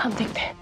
हम देखते हैं।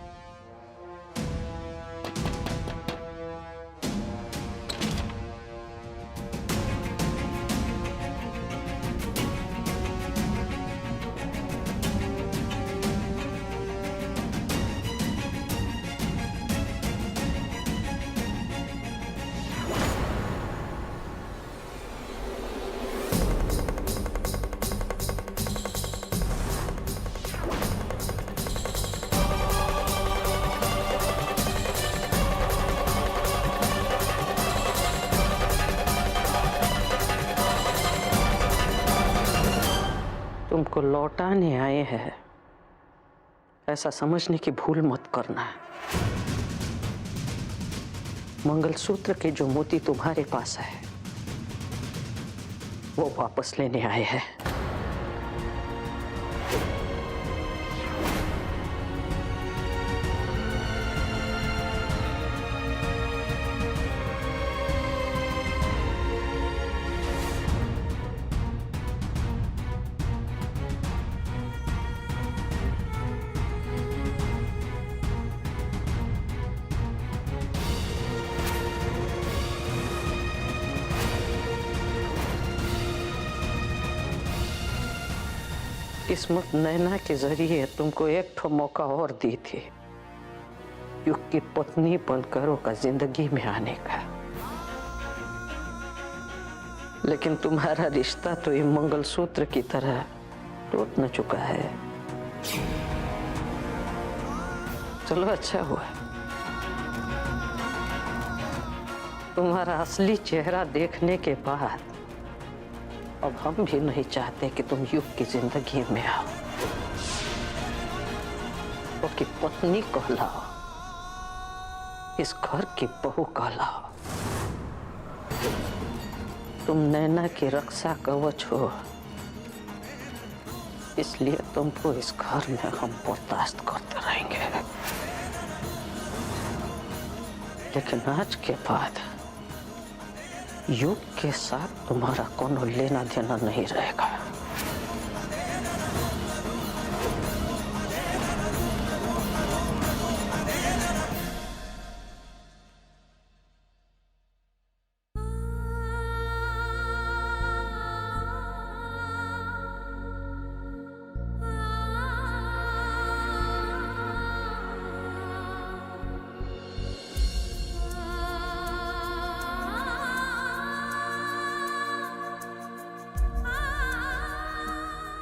तुमको लौटाने आए हैं ऐसा समझने की भूल मत करना। मंगलसूत्र के जो मोती तुम्हारे पास है वो वापस लेने आए हैं। किस्मत नैना के जरिए तुमको एक ठो मौका और दी थी युग की पत्नी बनकर का जिंदगी में आने का, लेकिन तुम्हारा रिश्ता तो ये मंगलसूत्र की तरह टूट न चुका है। चलो अच्छा हुआ, तुम्हारा असली चेहरा देखने के बाद अब हम भी नहीं चाहते कि तुम युग की जिंदगी में आओ, उसकी पत्नी कहलाओ, इस घर की बहू कहलाओ। तुम नैना की रक्षा कवच हो, इसलिए तुमको इस घर में हम बर्दाश्त करते रहेंगे, लेकिन आज के बाद युग के साथ तुम्हारा कोनो लेना देना नहीं रहेगा।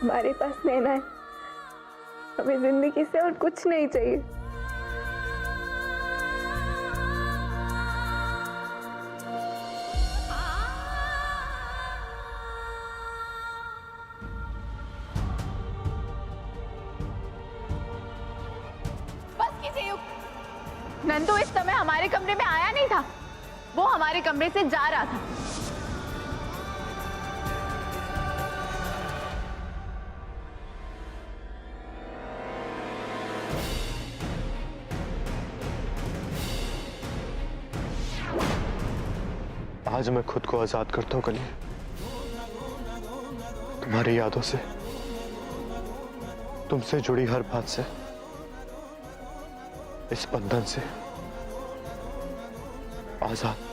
हमारे पास नैना है, हमें जिंदगी से और कुछ नहीं चाहिए। बस कीजिए युग, नंदू इस समय हमारे कमरे में आया नहीं था, वो हमारे कमरे से जा रहा था। आज मैं खुद को आजाद करता हूं कली, तुम्हारी यादों से, तुमसे जुड़ी हर बात से, इस बंधन से आजाद।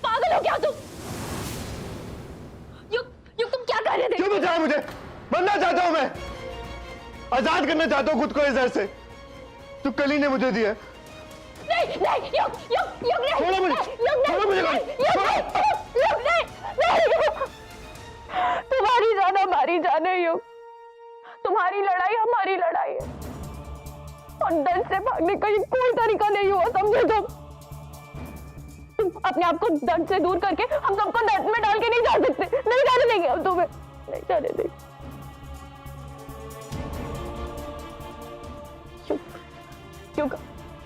पागल हो क्या तुम? युग तुम क्या कर रहे थे? क्यों बचाया मुझे? बनना चाहता हूं मैं, आजाद करना चाहता हूं खुद को इस डर से जो कली ने मुझे दिया। नहीं युग नहीं, छोड़ो मुझे, छोड़ो मुझे, युग नहीं, तुम्हारी जान हमारी जान है युग, तुम्हारी लड़ाई हमारी लड़ाई है, और डर से भागने का ये कोई तरीका नहीं हुआ, समझे तुम अपने आप को दर्द से दूर करके हम सबको दर्द में डाल के नहीं जा सकते, नहीं जाने देंगे हम तुम्हें, नहीं जाने देंगे।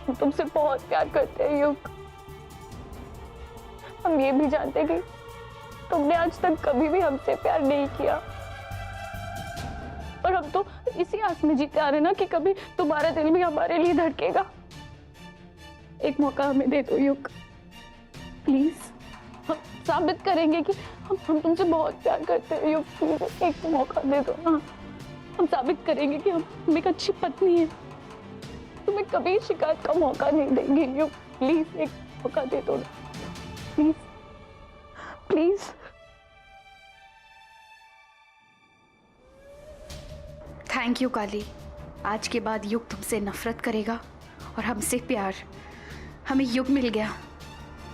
हम तुमसे बहुत प्यार करते हैं युग। हम ये भी जानते कि तुमने आज तक कभी भी हमसे प्यार नहीं किया, और हम तो इसी आस में जीते आ रहे ना कि कभी तुम्हारा दिल भी हमारे लिए धड़केगा। एक मौका हमें दे दो युग, प्लीज। हम साबित करेंगे कि हम तुमसे बहुत प्यार करते हैं युग। प्लीज एक मौका दे दो ना। हम साबित करेंगे कि हम एक अच्छी पत्नी है। तुम्हें कभी शिकायत का मौका नहीं देंगे युग। प्लीज एक मौका दे दो ना, प्लीज प्लीज। थैंक यू काली। आज के बाद युग तुमसे नफरत करेगा और हमसे प्यार। हमें युग मिल गया।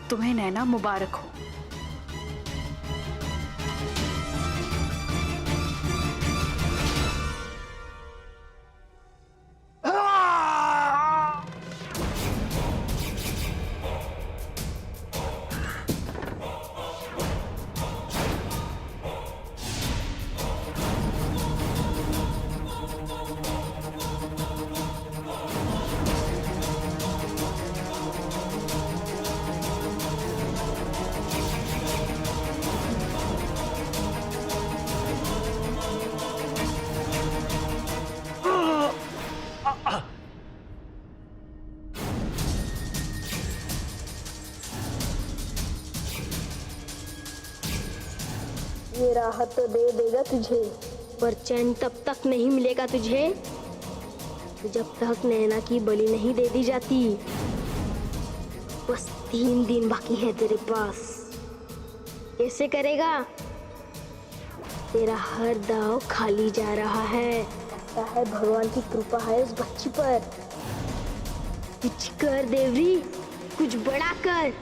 तुम्हें नैना मुबारक हो। ये राहत तो दे देगा तुझे, पर चैन तब तक नहीं मिलेगा तुझे जब तक नैना की बलि नहीं दे दी जाती। बस 3 दिन बाकी है तेरे पास। कैसे करेगा? तेरा हर दाव खाली जा रहा है। लगता है भगवान की कृपा है उस बच्ची पर। कुछ कर देवरी, कुछ बड़ा कर।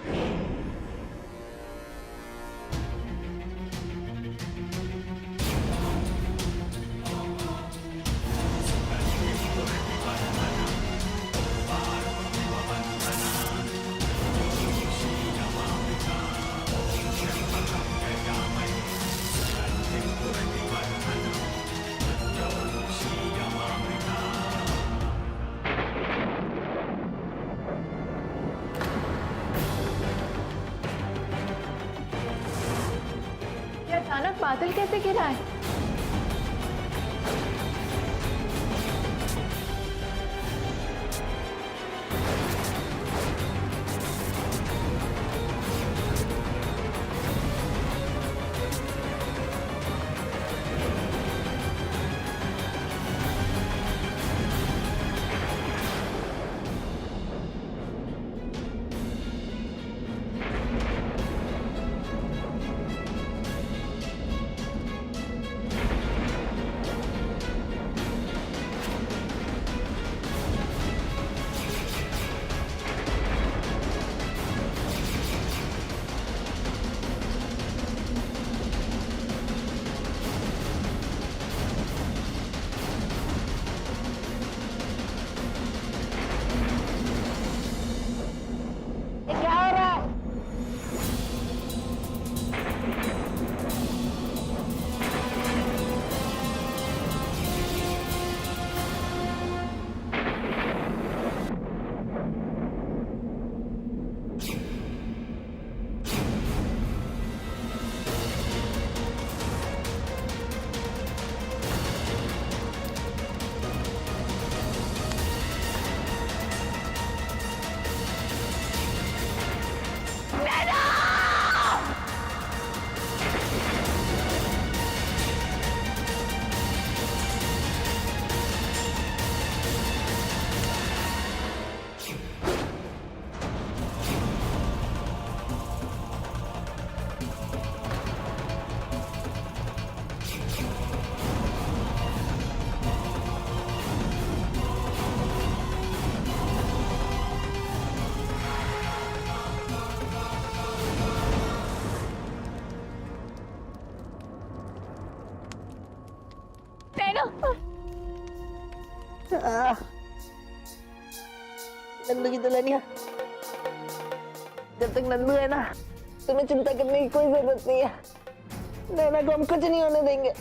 अचानक बादल कैसे गिरा है? नंदू की दुल्हनिया, जब तक नंदू है ना, तुम्हें चिंता करने की कोई जरूरत नहीं है। नैना को हम कुछ नहीं होने देंगे।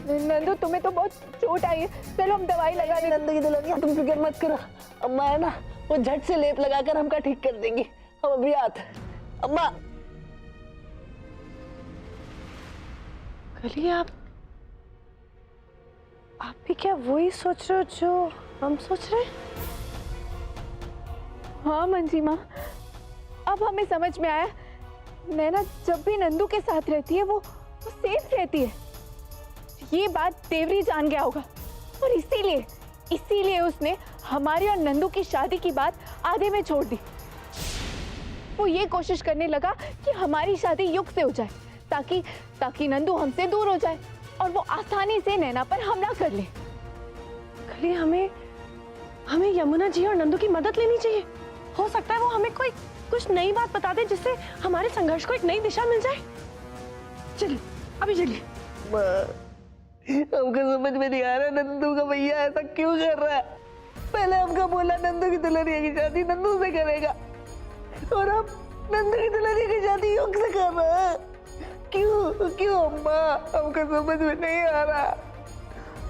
नंदू तुम्हें तो बहुत चोट आई है, चलो हम दवाई लगा दें। नंदू की दुल्हनिया तुम फिक्र मत करो, अम्मा है ना, वो झट से लेप लगाकर हमका ठीक कर देंगी। हम अभी आते हैं। अम्मा कली आप भी क्या वही सोच रहे हो जो हम सोच रहे हैं? हाँ मंजी माँ, अब हमें समझ में आया, नैना जब भी नंदू के साथ रहती है वो सेफ रहती है। ये बात देवरी जान गया होगा और इसीलिए उसने हमारी और नंदू की शादी की बात आधे में छोड़ दी। वो ये कोशिश करने लगा कि हमारी शादी युग से हो जाए, ताकि नंदू हमसे दूर हो जाए और वो आसानी से नैना पर हमला कर ले। कली हमें यमुना जी और नंदू की मदद लेनी चाहिए। हो सकता है वो हमें कोई कुछ नई बात बता दे जिससे हमारे संघर्ष को एक नई दिशा मिल जाए। चलिए अभी चलिए। हमको समझ में नहीं आ रहा नंदू का भैया ऐसा क्यों कर रहा है। पहले हमको बोला नंदू की दुल्हनिया की शादी नंदू से करेगा और अब नंदू की दुल्हनिया की शादी युग से कर रहा है। क्यों अम्मा, हमको समझ में नहीं आ रहा।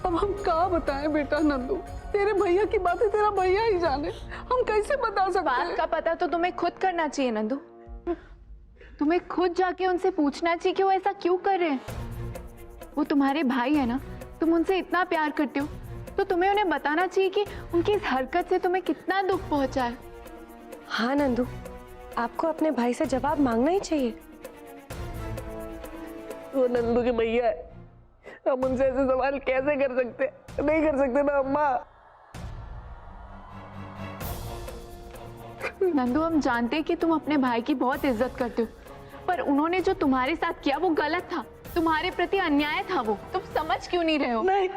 अब हम क्या बताएं बेटा नंदू, तेरे भैया की बातें तेरा भैया ही जाने, हम कैसे बता सकते बात हैं? का पता तो तुम्हें खुद करना चाहिए नंदू, तुम्हें खुद जाके उनसे पूछना चाहिए कि वो ऐसा क्यों कर रहे हैं। वो तुम्हारे भाई है ना, तुम उनसे इतना प्यार करते हो तो तुम्हें उन्हें बताना चाहिए कि उनकी इस हरकत से तुम्हें कितना दुख पहुंचा है। हाँ नंदू, आपको अपने भाई से जवाब मांगना ही चाहिए। वो नंदू के भैया है, हम उनसे ऐसे सवाल कैसे कर सकते? नहीं कर सकते ना अम्मा। नंदू, हम जानते हैं कि तुम अपने भाई की बहुत इज्जत करते हो, पर उन्होंने जो तुम्हारे साथ किया वो गलत था, तुम्हारे प्रति अन्याय था। वो तुम समझ क्यों नहीं रहे हो? नहीं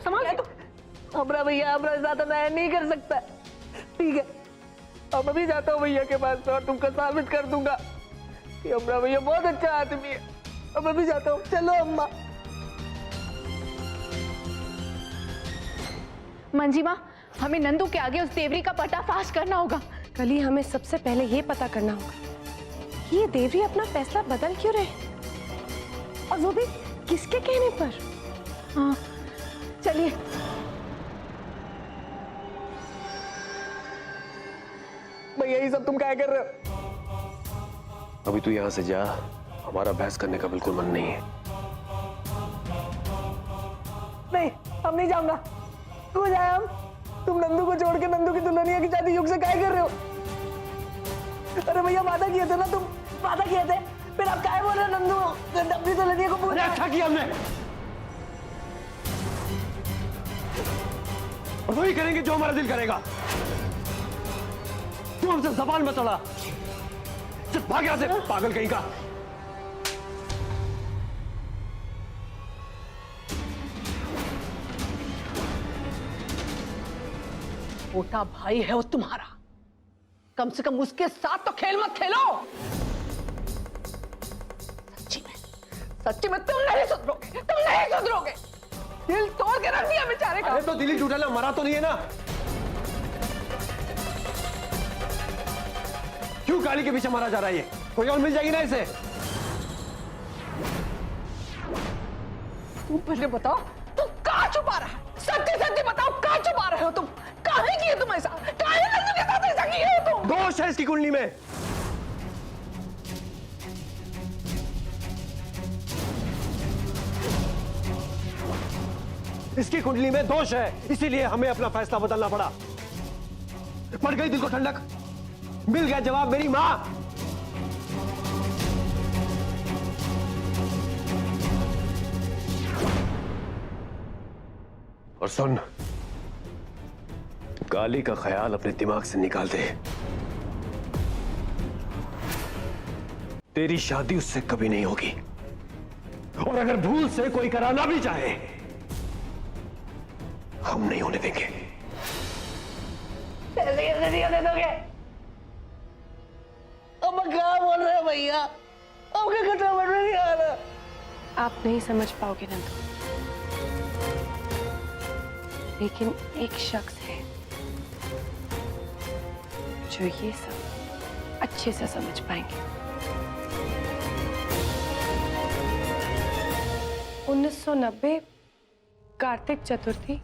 हमारा भैया हमारे साथ अन्याय नहीं कर सकता। ठीक है, अब अभी जाता हूँ भैया के पास और तुमको साबित कर दूंगा कि हमारा भैया बहुत अच्छा आदमी है। अब अभी जाता हूँ, चलो अम्मा। मंजी माँ, हमें नंदू के आगे उस देवरी का पर्दाफाश करना होगा। कली हमें सबसे पहले ये पता करना होगा कि ये देवरी अपना फैसला बदल क्यों रहे, और वो भी किसके कहने पर। हाँ चलिए। भैया ये सब तुम क्या कर रहे हो? अभी तू यहां से जा, हमारा बहस करने का बिल्कुल मन नहीं है। नहीं, हम नहीं जाऊंगा। क्यों जाए हम? तुम नंदू को छोड़ के नंदू की दुल्हनिया की शादी युग से काय कर रहे हो? अरे भैया वादा किए थे ना, तुम वादा किए थे, फिर आप काय बोल रहे हो? नंदू अपनी दुल्हनिया को पूरा अच्छा किया हमने, और वही करेंगे जो हमारा दिल करेगा। तू हमसे जबान मत चढ़ा, चल भाग यहां से, पागल कहीं का। छोटा भाई है वो तुम्हारा, कम से कम उसके साथ तो खेल मत खेलो। सच्ची में तुम नहीं सुधरोगे, दिल तोड़ के रख दिया बेचारे का। अरे तो दिल ही टूटा ना, मरा तो नहीं है ना। क्यों काली के पीछे मारा जा रहा है? ये कोई और मिल जाएगी ना इसे। तुम पहले बताओ, तुम कहाँ छुपा रहा है? सच्ची बताओ, कहाँ छुपा रहे हो तुम? काहे किए तुम ऐसा? काहे नंदू के साथ ऐसा किए हो तुम? दोष है इसकी कुंडली में। इसकी कुंडली में दोष है, इसीलिए हमें अपना फैसला बदलना पड़ा। पड़ गई दिल को ठंडक, मिल गया जवाब मेरी मां। और सुन, काली का ख्याल अपने दिमाग से निकाल दे। तेरी शादी उससे कभी नहीं होगी, और अगर भूल से कोई कराना भी चाहे, हम नहीं होने देंगे। ऐसे कैसे नहीं होने दोगे? अब क्या बोल रहे हो भैया? अब क्या कुछ समझ में नहीं आ रहा। आप नहीं समझ पाओगे नंदू, लेकिन एक शख्स है जो ये सब अच्छे से समझ पाएंगे। 1990 कार्तिक चतुर्थी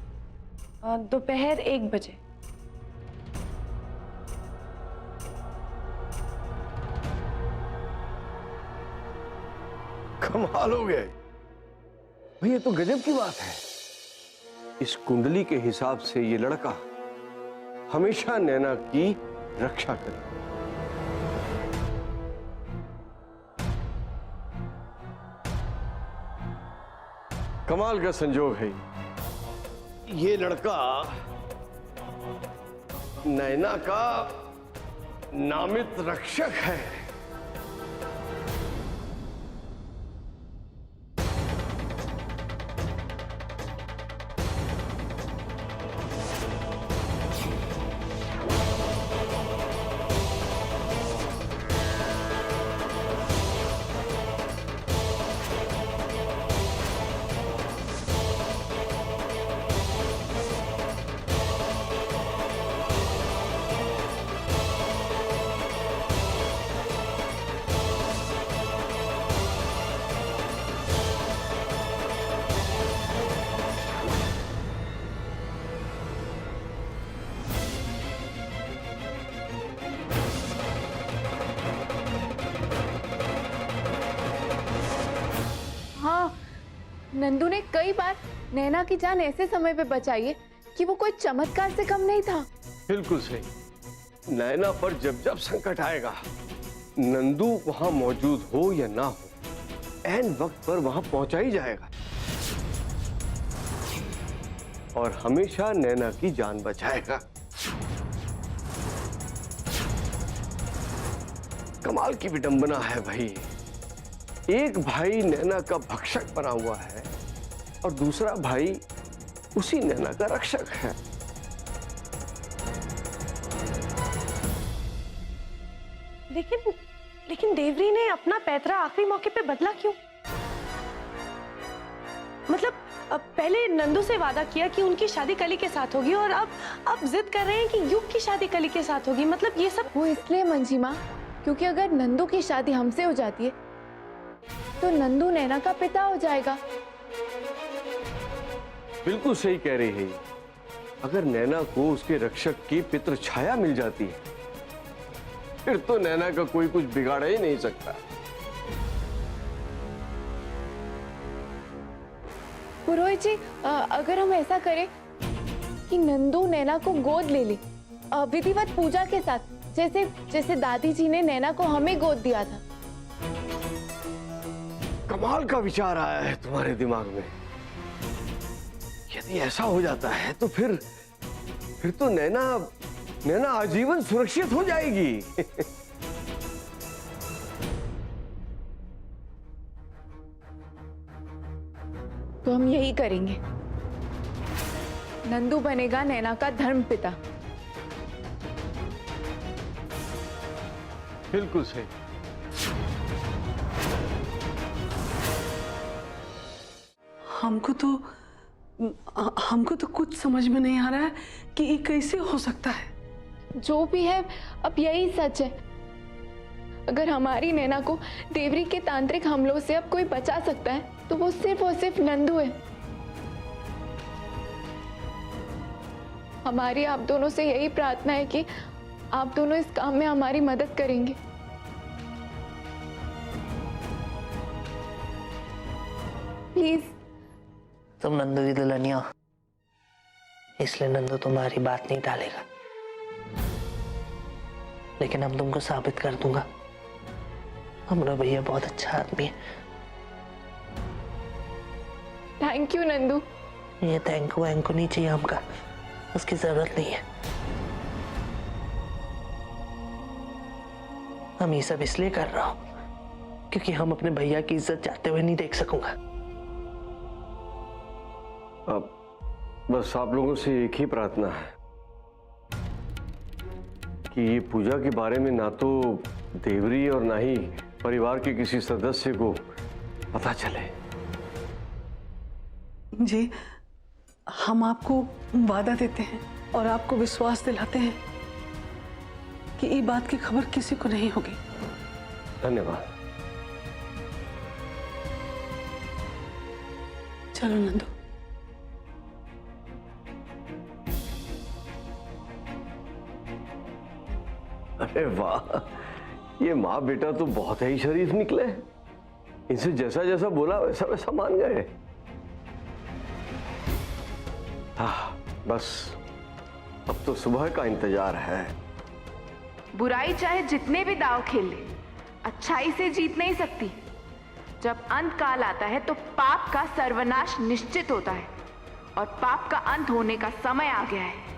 दोपहर 1 बजे। कमाल हो गए भाई, ये तो गजब की बात है। इस कुंडली के हिसाब से ये लड़का हमेशा नैना की रक्षा करे। कमाल का संजोग है, ये लड़का नैना का नामित रक्षक है। हाँ, नंदू ने कई बार नैना की जान ऐसे समय पे बचाई है कि वो कोई चमत्कार से कम नहीं था। बिल्कुल सही। नैना पर जब जब संकट आएगा, नंदू वहां मौजूद हो या ना हो, ऐन वक्त पर वहां पहुंचा ही जाएगा और हमेशा नैना की जान बचाएगा। कमाल की विडंबना है भाई, एक भाई नैना का भक्षक बना हुआ है और दूसरा भाई उसी नैना का रक्षक है। लेकिन देवरी ने अपना पैतरा आखिरी मौके पे बदला क्यों? मतलब पहले नंदू से वादा किया कि उनकी शादी कली के साथ होगी और अब जिद कर रहे हैं कि युग की शादी कली के साथ होगी। मतलब ये सब वो इसलिए मंजीमा, क्योंकि अगर नंदू की शादी हमसे हो जाती है तो नंदू नैना का पिता हो जाएगा। बिल्कुल सही कह रही है। अगर नैना को उसके रक्षक की पितृ छाया मिल जाती है, फिर तो नैना का कोई कुछ बिगाड़ ही नहीं सकता। पुरोहित जी, अगर हम ऐसा करें कि नंदू नैना को गोद ले ले विधिवत पूजा के साथ, जैसे दादी जी ने नैना को हमें गोद दिया था। कमाल का विचार आया है तुम्हारे दिमाग में। यदि ऐसा हो जाता है तो फिर तो नैना आजीवन सुरक्षित हो जाएगी। तो हम यही करेंगे, नंदू बनेगा नैना का धर्म पिता। बिल्कुल सही। हमको तो कुछ समझ में नहीं आ रहा है कि ये कैसे हो सकता है। जो भी है, अब यही सच है। अगर हमारी नैना को देवरी के तांत्रिक हमलों से अब कोई बचा सकता है तो वो सिर्फ नंदू है। हमारी आप दोनों से यही प्रार्थना है कि आप दोनों इस काम में हमारी मदद करेंगे। प्लीज। तुम नंदू की दुल्हनिया हो, इसलिए नंदू तुम्हारी बात नहीं टालेगा, लेकिन अब तुमको साबित कर दूंगा हमारा भैया बहुत अच्छा आदमी है। Thank you Nandu. ये थैंक यू वैंक नहीं चाहिए हमका, उसकी जरूरत नहीं है। हम ये सब इसलिए कर रहा हूं क्योंकि हम अपने भैया की इज्जत जाते हुए नहीं देख सकूंगा। अब बस आप लोगों से एक ही प्रार्थना है कि ये पूजा के बारे में ना तो देवरी और ना ही परिवार के किसी सदस्य को पता चले। जी, हम आपको वादा देते हैं और आपको विश्वास दिलाते हैं कि ये बात की खबर किसी को नहीं होगी। धन्यवाद। चलो नंदू। अरे वाह, ये माँ बेटा तो बहुत ही शरीफ निकले। इनसे जैसा जैसा बोला वैसा वैसा मान गए। बस अब तो सुबह का इंतजार है। बुराई चाहे जितने भी दाव खेल ले, अच्छाई से जीत नहीं सकती। जब अंत काल आता है तो पाप का सर्वनाश निश्चित होता है और पाप का अंत होने का समय आ गया है।